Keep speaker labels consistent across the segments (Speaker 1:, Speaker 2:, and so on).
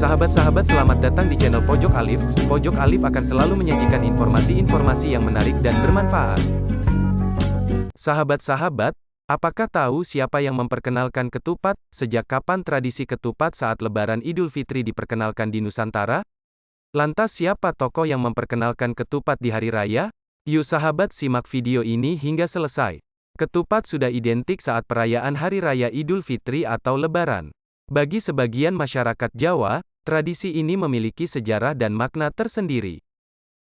Speaker 1: Sahabat-sahabat, selamat datang di channel Pojok Alif. Pojok Alif akan selalu menyajikan informasi-informasi yang menarik dan bermanfaat. Sahabat-sahabat, apakah tahu siapa yang memperkenalkan ketupat? Sejak kapan tradisi ketupat saat Lebaran Idul Fitri diperkenalkan di Nusantara? Lantas siapa tokoh yang memperkenalkan ketupat di hari raya? Yuk sahabat, simak video ini hingga selesai. Ketupat sudah identik saat perayaan Hari Raya Idul Fitri atau Lebaran. Bagi sebagian masyarakat Jawa, tradisi ini memiliki sejarah dan makna tersendiri.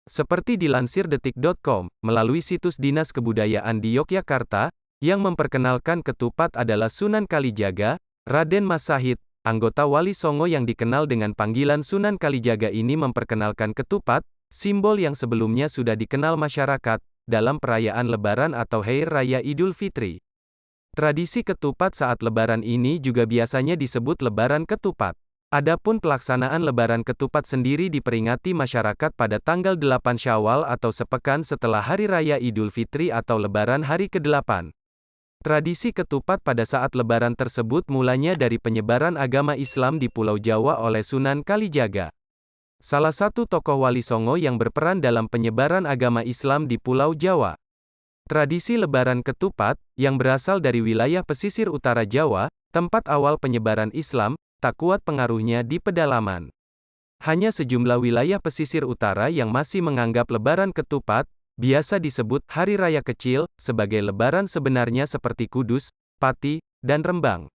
Speaker 1: Seperti dilansir detik.com, melalui situs Dinas Kebudayaan di Yogyakarta, yang memperkenalkan ketupat adalah Sunan Kalijaga, Raden Mas Sahid, anggota Wali Songo yang dikenal dengan panggilan Sunan Kalijaga ini memperkenalkan ketupat, simbol yang sebelumnya sudah dikenal masyarakat, dalam perayaan Lebaran atau Hari Raya Idul Fitri. Tradisi ketupat saat Lebaran ini juga biasanya disebut Lebaran Ketupat. Adapun pelaksanaan Lebaran Ketupat sendiri diperingati masyarakat pada tanggal 8 Syawal atau sepekan setelah Hari Raya Idul Fitri atau Lebaran hari ke-8. Tradisi ketupat pada saat Lebaran tersebut mulanya dari penyebaran agama Islam di Pulau Jawa oleh Sunan Kalijaga. Salah satu tokoh Wali Songo yang berperan dalam penyebaran agama Islam di Pulau Jawa. Tradisi Lebaran Ketupat, yang berasal dari wilayah pesisir utara Jawa, tempat awal penyebaran Islam, tak kuat pengaruhnya di pedalaman. Hanya sejumlah wilayah pesisir utara yang masih menganggap Lebaran Ketupat, biasa disebut Hari Raya Kecil, sebagai Lebaran sebenarnya seperti Kudus, Pati, dan Rembang.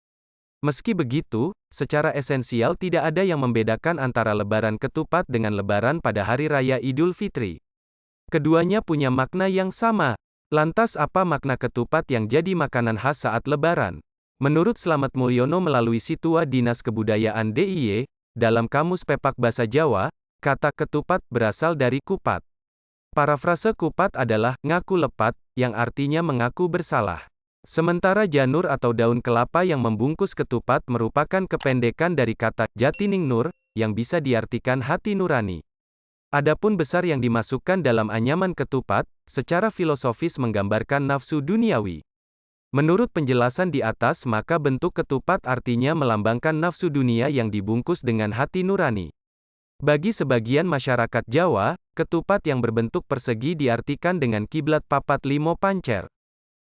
Speaker 1: Meski begitu, secara esensial tidak ada yang membedakan antara Lebaran Ketupat dengan Lebaran pada Hari Raya Idul Fitri. Keduanya punya makna yang sama. Lantas apa makna ketupat yang jadi makanan khas saat Lebaran? Menurut Slamet Mulyono melalui Situa Dinas Kebudayaan DIY, dalam Kamus Pepak Basa Jawa, kata ketupat berasal dari kupat. Parafrase kupat adalah ngaku lepat, yang artinya mengaku bersalah. Sementara janur atau daun kelapa yang membungkus ketupat merupakan kependekan dari kata jatining nur, yang bisa diartikan hati nurani. Adapun besar yang dimasukkan dalam anyaman ketupat, secara filosofis menggambarkan nafsu duniawi. Menurut penjelasan di atas, maka bentuk ketupat artinya melambangkan nafsu dunia yang dibungkus dengan hati nurani. Bagi sebagian masyarakat Jawa, ketupat yang berbentuk persegi diartikan dengan kiblat papat limo pancer.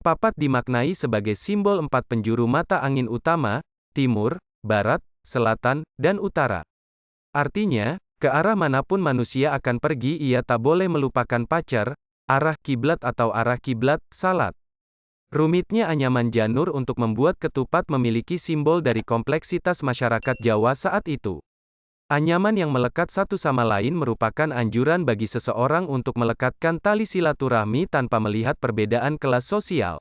Speaker 1: Papat dimaknai sebagai simbol 4 penjuru mata angin utama, timur, barat, selatan, dan utara. Artinya, ke arah manapun manusia akan pergi ia tak boleh melupakan pacar, arah kiblat atau arah kiblat, salat. Rumitnya anyaman janur untuk membuat ketupat memiliki simbol dari kompleksitas masyarakat Jawa saat itu. Anyaman yang melekat satu sama lain merupakan anjuran bagi seseorang untuk melekatkan tali silaturahmi tanpa melihat perbedaan kelas sosial.